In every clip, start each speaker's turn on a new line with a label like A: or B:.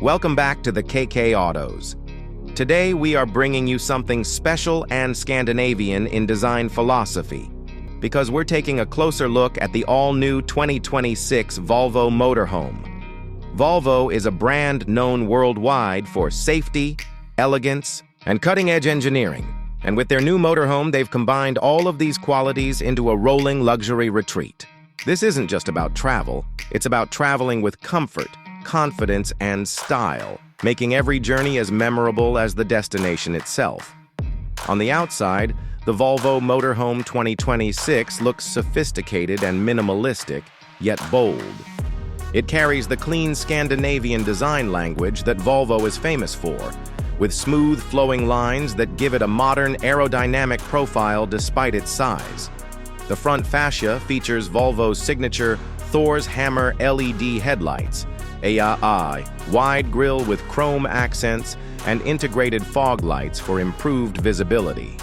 A: Welcome back to the KK Autos. Today we are bringing you something special and Scandinavian in design philosophy, because we're taking a closer look at the all-new 2026 Volvo Motorhome. Volvo is a brand known worldwide for safety, elegance, and cutting-edge engineering. And with their new motorhome, they've combined all of these qualities into a rolling luxury retreat. This isn't just about travel, it's about traveling with comfort, confidence, and style, making every journey as memorable as the destination itself. On the outside, the Volvo Motorhome 2026 looks sophisticated and minimalistic, yet bold. It carries the clean Scandinavian design language that Volvo is famous for, with smooth flowing lines that give it a modern aerodynamic profile despite its size. The front fascia features Volvo's signature Thor's Hammer LED headlights, a wide grille with chrome accents and integrated fog lights for improved visibility.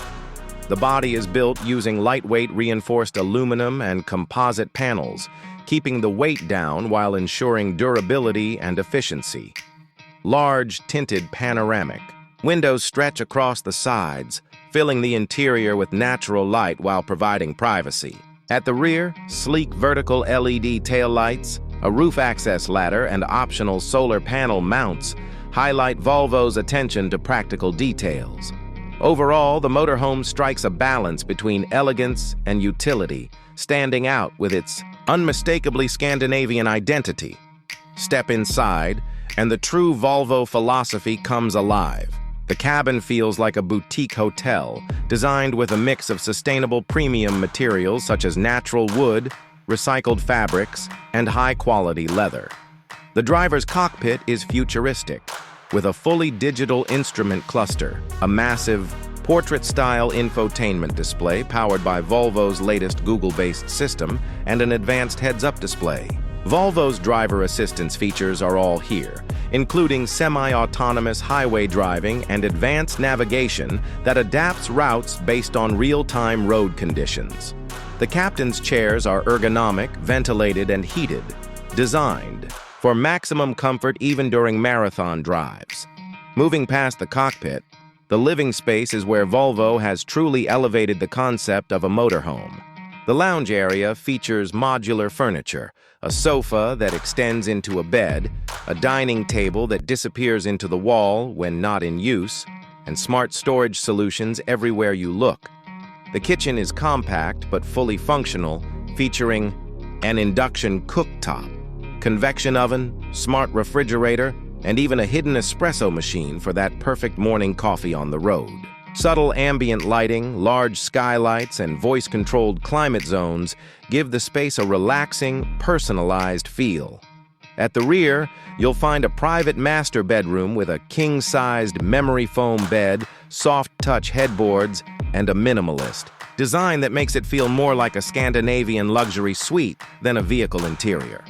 A: The body is built using lightweight reinforced aluminum and composite panels, keeping the weight down while ensuring durability and efficiency. Large, tinted panoramic windows stretch across the sides, filling the interior with natural light while providing privacy. At the rear, sleek vertical LED taillights, a roof access ladder, and optional solar panel mounts highlight Volvo's attention to practical details. Overall, the motorhome strikes a balance between elegance and utility, standing out with its unmistakably Scandinavian identity. Step inside, and the true Volvo philosophy comes alive. The cabin feels like a boutique hotel, designed with a mix of sustainable premium materials such as natural wood, recycled fabrics, and high-quality leather. The driver's cockpit is futuristic, with a fully digital instrument cluster, a massive, portrait-style infotainment display powered by Volvo's latest Google-based system, and an advanced heads-up display. Volvo's driver assistance features are all here, including semi-autonomous highway driving and advanced navigation that adapts routes based on real-time road conditions. The captain's chairs are ergonomic, ventilated, and heated, designed for maximum comfort even during marathon drives. Moving past the cockpit, the living space is where Volvo has truly elevated the concept of a motorhome. The lounge area features modular furniture, a sofa that extends into a bed, a dining table that disappears into the wall when not in use, and smart storage solutions everywhere you look. The kitchen is compact but fully functional, featuring an induction cooktop, convection oven, smart refrigerator, and even a hidden espresso machine for that perfect morning coffee on the road. Subtle ambient lighting, large skylights, and voice-controlled climate zones give the space a relaxing, personalized feel. At the rear, you'll find a private master bedroom with a king-sized memory foam bed, soft-touch headboards, and a minimalist design that makes it feel more like a Scandinavian luxury suite than a vehicle interior.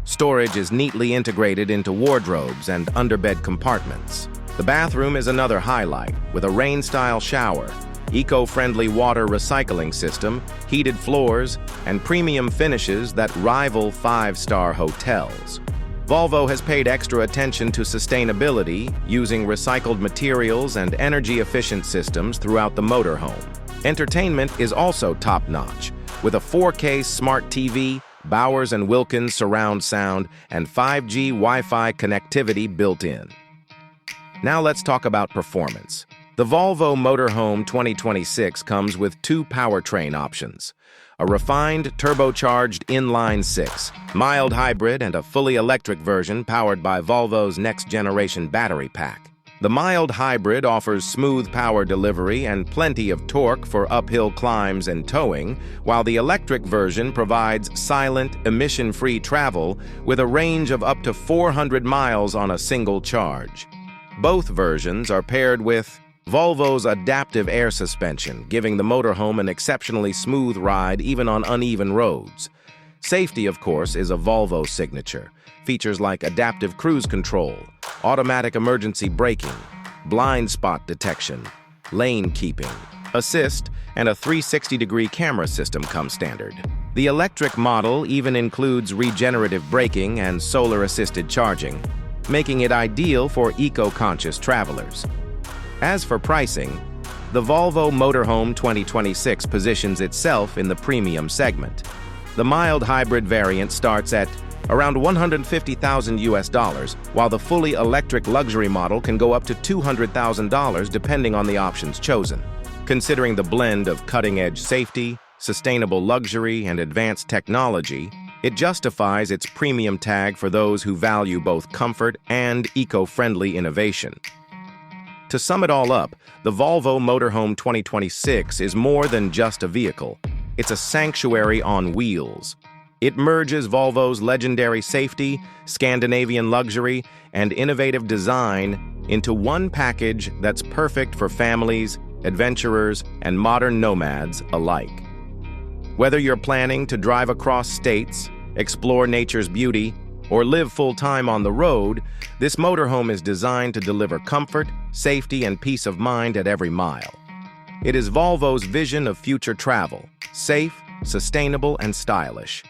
A: Storage is neatly integrated into wardrobes and underbed compartments. The bathroom is another highlight, with a rain-style shower, eco-friendly water recycling system, heated floors, and premium finishes that rival five-star hotels. Volvo has paid extra attention to sustainability, using recycled materials and energy-efficient systems throughout the motorhome. Entertainment is also top-notch, with a 4K smart TV, Bowers & Wilkins surround sound, and 5G Wi-Fi connectivity built in. Now let's talk about performance. The Volvo Motorhome 2026 comes with two powertrain options: a refined turbocharged inline-six, mild hybrid, and a fully electric version powered by Volvo's next-generation battery pack. The mild hybrid offers smooth power delivery and plenty of torque for uphill climbs and towing, while the electric version provides silent, emission-free travel with a range of up to 400 miles on a single charge. Both versions are paired with Volvo's adaptive air suspension, giving the motorhome an exceptionally smooth ride even on uneven roads. Safety, of course, is a Volvo signature. Features like adaptive cruise control, automatic emergency braking, blind spot detection, lane keeping, assist, and a 360-degree camera system come standard. The electric model even includes regenerative braking and solar-assisted charging. making it ideal for eco-conscious travelers. As for pricing, the Volvo Motorhome 2026 positions itself in the premium segment. The mild hybrid variant starts at around $150,000, while the fully electric luxury model can go up to $200,000 depending on the options chosen. Considering the blend of cutting-edge safety, sustainable luxury, and advanced technology, it justifies its premium tag for those who value both comfort and eco-friendly innovation. To sum it all up, the Volvo Motorhome 2026 is more than just a vehicle. It's a sanctuary on wheels. It merges Volvo's legendary safety, Scandinavian luxury, and innovative design into one package that's perfect for families, adventurers, and modern nomads alike. Whether you're planning to drive across states, explore nature's beauty, or live full-time on the road, this motorhome is designed to deliver comfort, safety, and peace of mind at every mile. It is Volvo's vision of future travel, safe, sustainable, and stylish.